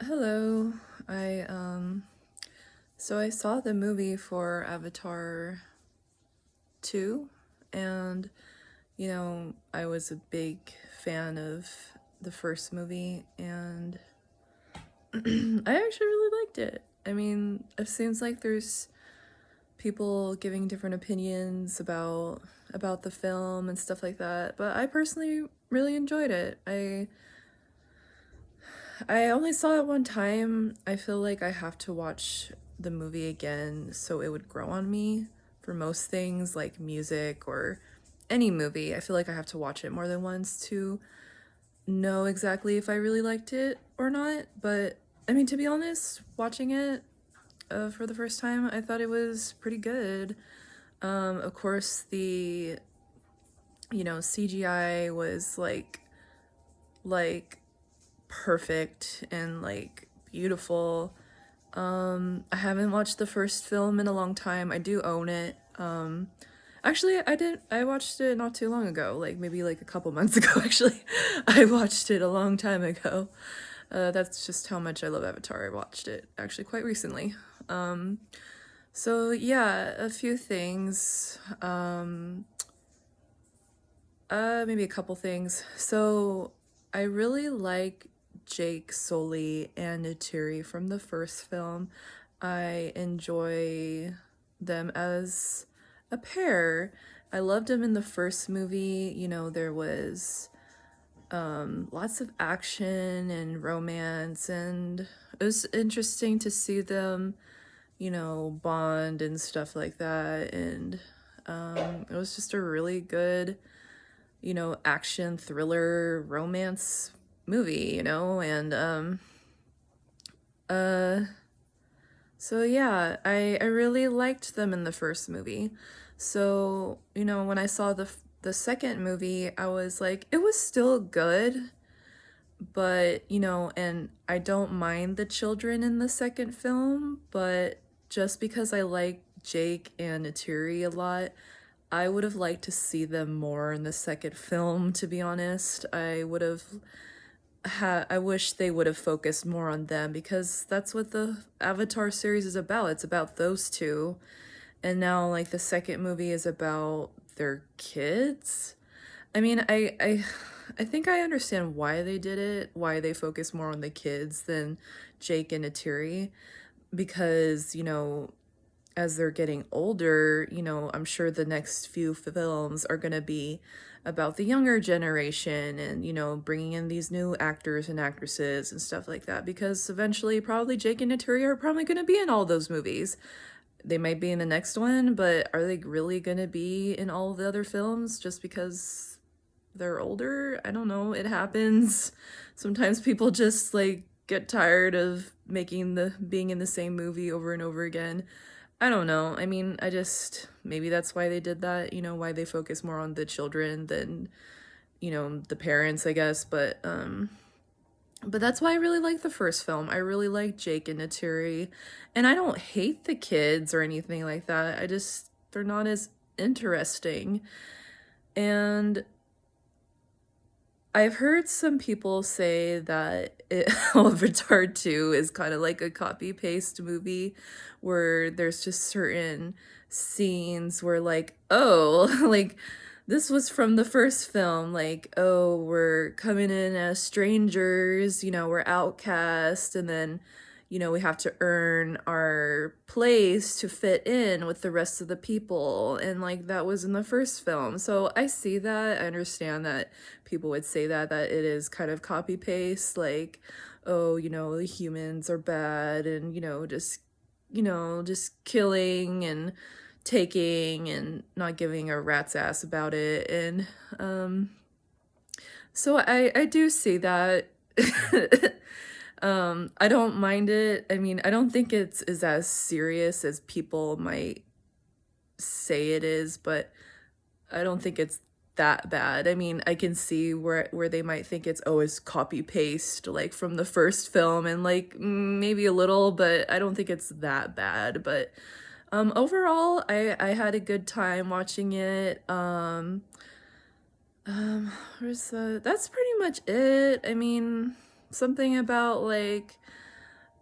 Hello. I so I saw the movie for Avatar 2 and I was a big fan of the first movie and I actually really liked it. I mean, it seems like there's people giving different opinions about the film and stuff like that, but I personally really enjoyed it. I only saw it one time. I feel like I have to watch the movie again so it would grow on me for most things like music or any movie. I feel like I have to watch it more than once to know exactly if I really liked it or not. But I mean, to be honest, watching it for the first time, I thought it was pretty good. Of course, the CGI was like perfect and like beautiful. I haven't watched the first film in a long time. I do own it. Actually, I did. I watched it not too long ago, like maybe like a couple months ago. Actually, I watched it a long time ago. That's just how much I love Avatar. I watched it actually quite recently. So yeah, a few things. Maybe a couple things. So I really like Jake Sully and Neytiri from the first film. I enjoy them as a pair. I loved them in the first movie. There was lots of action and romance, and it was interesting to see them, bond and stuff like that. And it was just a really good action thriller romance movie, and uh so yeah, I really liked them in the first movie. So, when I saw the second movie, I was like it was still good, but and I don't mind the children in the second film, but just because I like Jake and Neytiri a lot, I would have liked to see them more in the second film, to be honest. I wish they would have focused more on them because that's what the Avatar series is about. It's about those two. And now like the second movie is about their kids. I mean, I think I understand why they did it, why they focus more on the kids than Jake and Neytiri because, as they're getting older, I'm sure the next few films are going to be about the younger generation and, bringing in these new actors and actresses and stuff like that. Because eventually, probably Jake and Neytiri are probably going to be in all those movies. They might be in the next one, but are they really going to be in all the other films just because they're older? I don't know. It happens. Sometimes people just like get tired of making the being in the same movie over and over again. I don't know. I mean, maybe that's why they did that, why they focus more on the children than, the parents, I guess, but that's why I really like the first film. I really like Jake and Neytiri, and I don't hate the kids or anything like that. They're not as interesting. And I've heard some people say that Avatar 2 is kind of like a copy paste movie where there's just certain scenes where, like, oh, like this was from the first film. Like, oh, we're coming in as strangers, we're outcast, and then we have to earn our place to fit in with the rest of the people. And like that was in the first film. So I see that. I understand that people would say that it is kind of copy paste, like, oh, the humans are bad and, just killing and taking and not giving a rat's ass about it. And so I do see that. I don't mind it. I mean, I don't think it's is as serious as people might say it is, but I don't think it's that bad. I mean, I can see where they might think it's always copy paste like from the first film and like maybe a little, but I don't think it's that bad. But overall, I had a good time watching it. That's pretty much it. I mean, something about like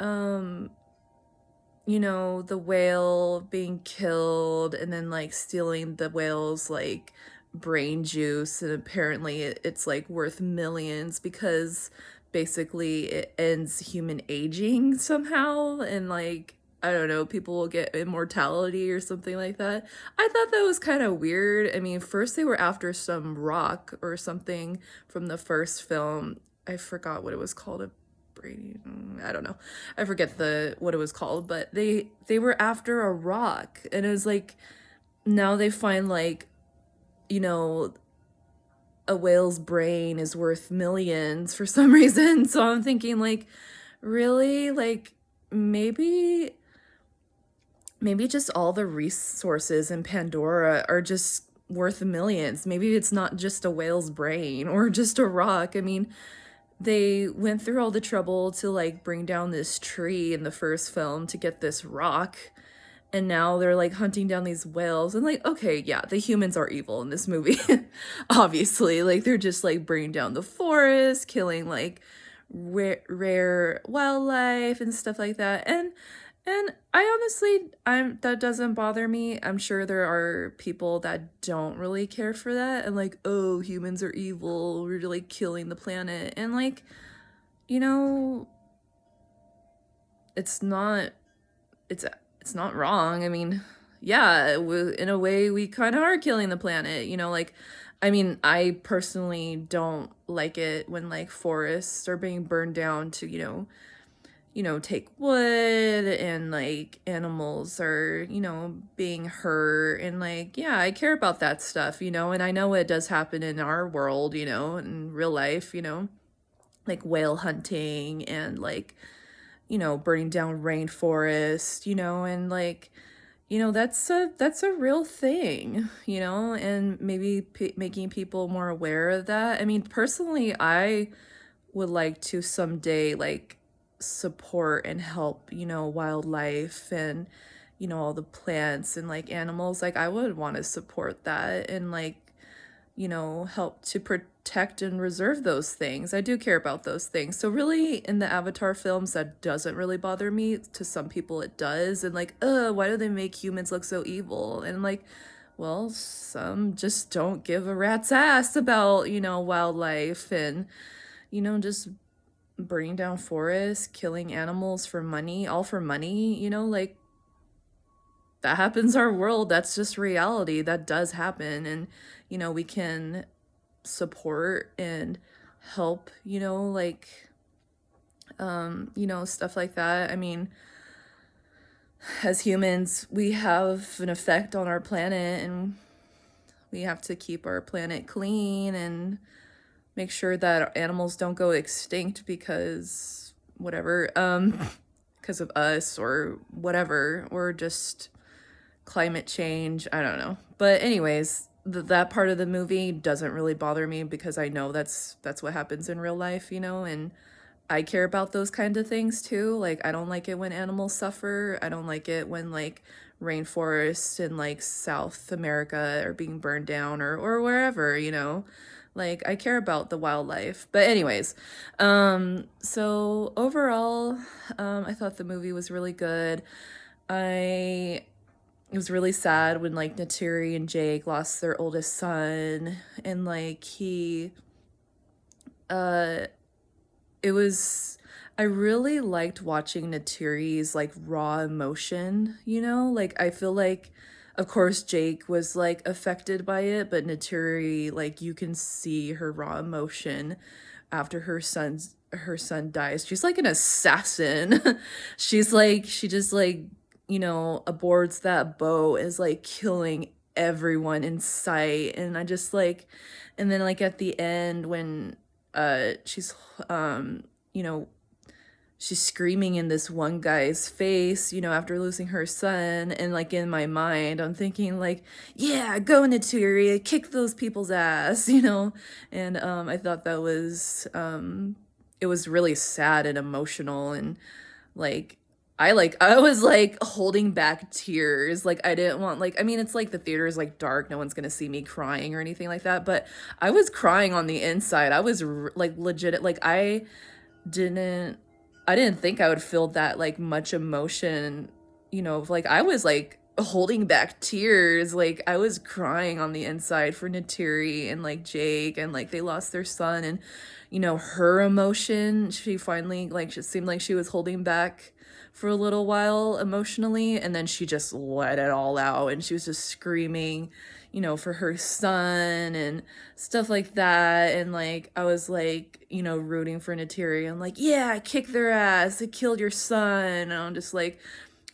you know, the whale being killed and then like stealing the whale's like brain juice, and apparently it's like worth millions because basically it ends human aging somehow, and like I don't know, people will get immortality or something like that. I thought that was kind of weird. I mean, first they were after some rock or something from the first film. I forgot what it was called. Brady, I don't know. I forget the what it was called, but they were after a rock, and it was like now they find like, you know, a whale's brain is worth millions for some reason. So I'm thinking like, really? Like maybe just all the resources in Pandora are just worth millions. Maybe it's not just a whale's brain or just a rock. I mean, they went through all the trouble to like bring down this tree in the first film to get this rock, and now they're like hunting down these whales, and like, okay, yeah, the humans are evil in this movie. Obviously, like they're just like bringing down the forest, killing like rare wildlife and stuff like that. And I honestly, that doesn't bother me. I'm sure there are people that don't really care for that and like, oh, humans are evil, we're like killing the planet. And like, you know, it's not it's not wrong. I mean, yeah, in a way we kind of are killing the planet, you know, like I mean, I personally don't like it when like forests are being burned down to, take wood, and like animals are, being hurt, and like, yeah, I care about that stuff, and I know it does happen in our world, in real life, like whale hunting and like, burning down rainforest, and like, that's a real thing, and maybe making people more aware of that. I mean, personally, I would like to someday like support and help, wildlife and, all the plants and like animals. Like I would want to support that and like, help to protect and reserve those things. I do care about those things. So really in the Avatar films that doesn't really bother me. To some people it does. And like, why do they make humans look so evil? And like, well, some just don't give a rat's ass about, wildlife and, just burning down forests, killing animals for money, all for money, like that happens our world. That's just reality. That does happen. And, we can support and help, like, stuff like that. I mean, as humans, we have an effect on our planet, and we have to keep our planet clean and make sure that animals don't go extinct because whatever, because of us or whatever, or just climate change. I don't know. But anyways, that part of the movie doesn't really bother me because I know that's what happens in real life, and I care about those kind of things too. Like I don't like it when animals suffer. I don't like it when like rainforests in like South America are being burned down or wherever, Like I care about the wildlife. But anyways, so overall, I thought the movie was really good. I It was really sad when like Naturi and Jake lost their oldest son, and like uh it was I really liked watching Naturi's like raw emotion, Like I feel like of course Jake was like affected by it, but Naturi, like you can see her raw emotion after her son dies. She's like an assassin. She just like, aborts that boat, is like killing everyone in sight. And I just like, and then like at the end when she's you know she's screaming in this one guy's face, after losing her son. And like in my mind, I'm thinking like, yeah, go Naturi, kick those people's ass, And I thought that was it was really sad and emotional, and like I was like holding back tears. Like I didn't want, like, I mean, it's like the theater is like dark, no one's gonna see me crying or anything like that, but I was crying on the inside. I was like legit, like didn't I didn't think I would feel that like much emotion, like I was like holding back tears. Like I was crying on the inside for Natiri and like Jake, and like they lost their son, and her emotion, she finally like it seemed like she was holding back for a little while emotionally, and then she just let it all out, and she was just screaming, for her son and stuff like that. And like I was like, rooting for Natiri. I'm like, yeah, kick their ass, they killed your son. And I'm just like,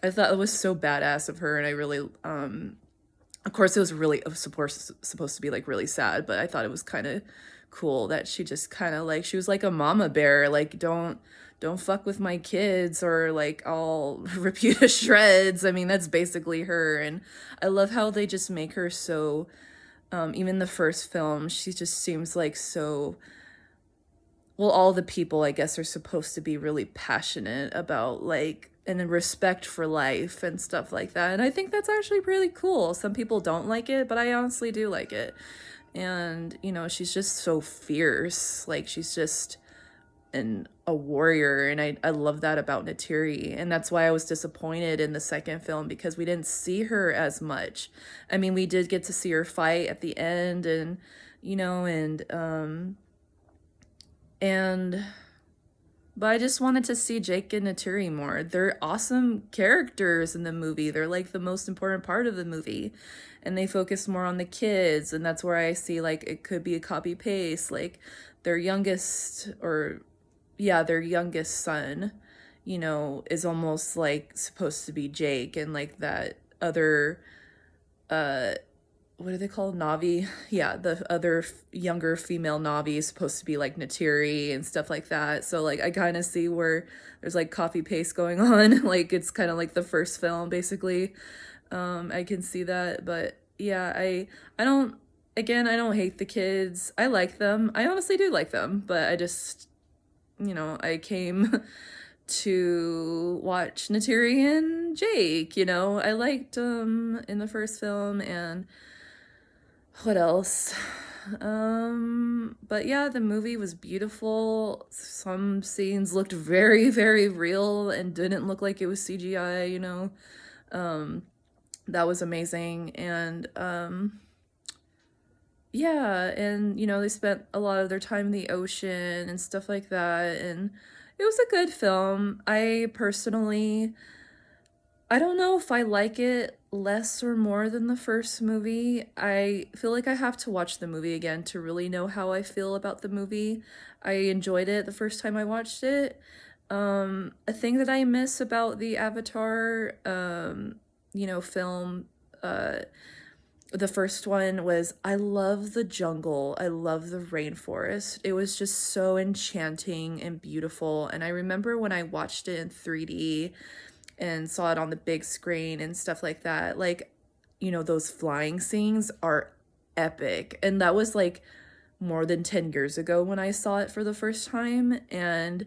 I thought it was so badass of her. And I really of course it was really supposed to be like really sad, but I thought it was kind of cool that she just kind of like, she was like a mama bear, like don't fuck with my kids or like I'll rip you to shreds. I mean, that's basically her. And I love how they just make her so even the first film, she just seems like so, well, all the people I guess are supposed to be really passionate about like and in respect for life and stuff like that. And I think that's actually really cool. Some people don't like it, but I honestly do like it. And she's just so fierce. Like she's just a warrior, and I love that about Natiri. And that's why I was disappointed in the second film, because we didn't see her as much. I mean, we did get to see her fight at the end, and and but I just wanted to see Jake and Natiri more. They're awesome characters in the movie. They're like the most important part of the movie. And they focus more on the kids, and that's where I see like it could be a copy paste. Like their youngest, or yeah, their youngest son, is almost like supposed to be Jake, and like that other what are they called? Navi? Yeah, the other younger female Navi is supposed to be like Natiri and stuff like that. So like I kind of see where there's like copy paste going on. Like it's kind of like the first film basically. I can see that, but yeah, I don't, again, I don't hate the kids. I like them. I honestly do like them, but I just, I came to watch Natiri and Jake. I liked in the first film, and what else? But yeah, the movie was beautiful. Some scenes looked very, very real and didn't look like it was CGI. That was amazing. And yeah, and they spent a lot of their time in the ocean and stuff like that, and it was a good film. I don't know if I like it less or more than the first movie. I feel like I have to watch the movie again to really know how I feel about the movie. I enjoyed it the first time I watched it. A thing that I miss about the Avatar, film, the first one was, I love the jungle. I love the rainforest. It was just so enchanting and beautiful. And I remember when I watched it in 3D and saw it on the big screen and stuff like that, like, those flying scenes are epic. And that was like more than 10 years ago when I saw it for the first time. And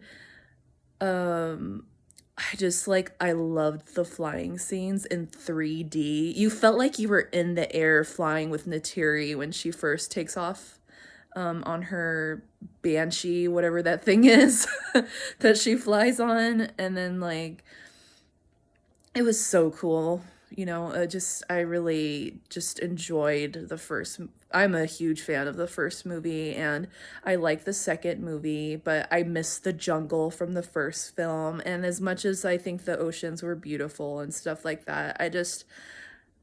I just like, I loved the flying scenes in 3D. You felt like you were in the air flying with Natiri when she first takes off on her Banshee, whatever that thing is that she flies on. And then like, it was so cool. I really just enjoyed the first. I'm a huge fan of the first movie, and I like the second movie, but I miss the jungle from the first film. And as much as I think the oceans were beautiful and stuff like that,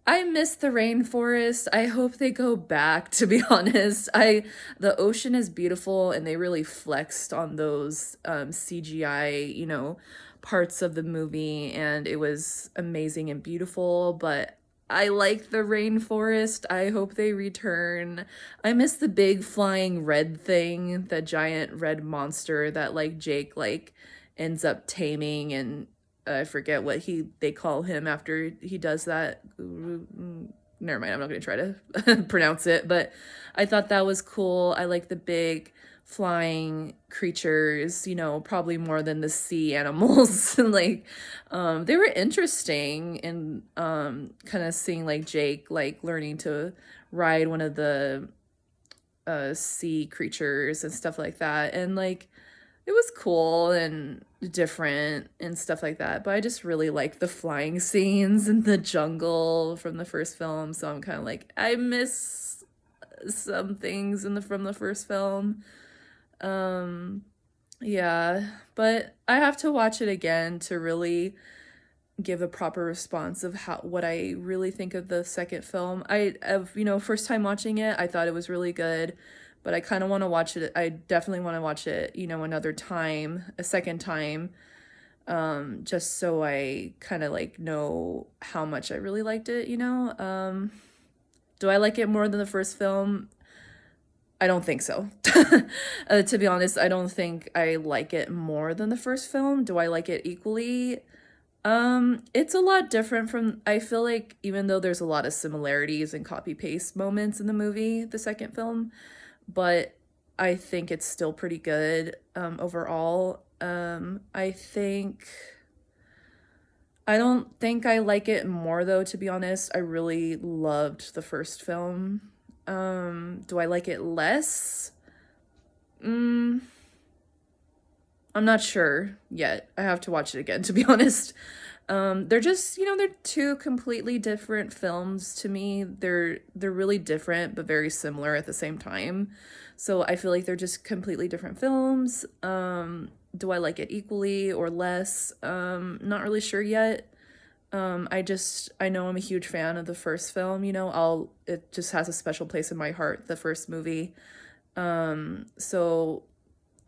I miss the rainforest. I hope they go back, to be honest. The ocean is beautiful, and they really flexed on those CGI, parts of the movie, and it was amazing and beautiful, but I like the rainforest. I hope they return. I miss the big flying red thing, the giant red monster that like Jake like ends up taming, and I forget what they call him after he does that. Never mind, I'm not going to try to pronounce it, but I thought that was cool. I like the big flying creatures, probably more than the sea animals. Like they were interesting, and kind of seeing like Jake like learning to ride one of the sea creatures and stuff like that. And like it was cool and different and stuff like that. But I just really like the flying scenes in the jungle from the first film. So I'm kind of like, I miss some things in the from the first film. Um, yeah, but I have to watch it again to really give a proper response of how what I really think of the second film. First time watching it, I thought it was really good, but I kind of want to watch it. I definitely want to watch it, another time, a second time, just so I kind of like know how much I really liked it. Do I like it more than the first film? I don't think so. To be honest, I don't think I like it more than the first film. Do I like it equally? It's a lot different from, I feel like even though there's a lot of similarities and copy paste moments in the movie, the second film, but I think it's still pretty good overall. I don't think I like it more though, to be honest. I really loved the first film. Do I like it less? Mm, I'm not sure yet. I have to watch it again, to be honest. They're just, they're two completely different films to me. They're really different but very similar at the same time. So I feel like they're just completely different films. Do I like it equally or less? Not really sure yet. I know I'm a huge fan of the first film, it just has a special place in my heart, the first movie. So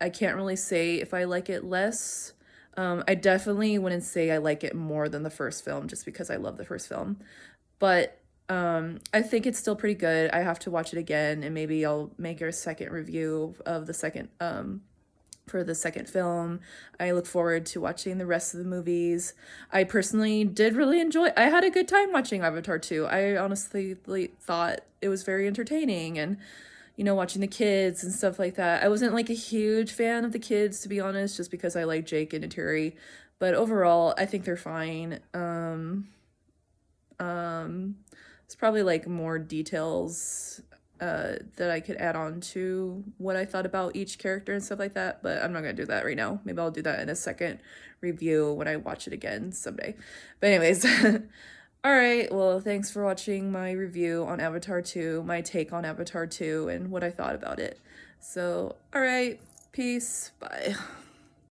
I can't really say if I like it less. I definitely wouldn't say I like it more than the first film just because I love the first film. But I think it's still pretty good. I have to watch it again and maybe I'll make a second review of the second for the second film. I look forward to watching the rest of the movies. I personally did really enjoy. I had a good time watching Avatar 2. I honestly thought it was very entertaining and watching the kids and stuff like that. I wasn't like a huge fan of the kids, to be honest, just because I like Jake and Neytiri. But overall, I think they're fine. It's probably like more details that I could add on to what I thought about each character and stuff like that, but I'm not gonna do that right now. Maybe I'll do that in a second review when I watch it again someday. But anyways, all right, well, thanks for watching my review on Avatar 2, my take on Avatar 2, and what I thought about it. So, all right, peace, bye.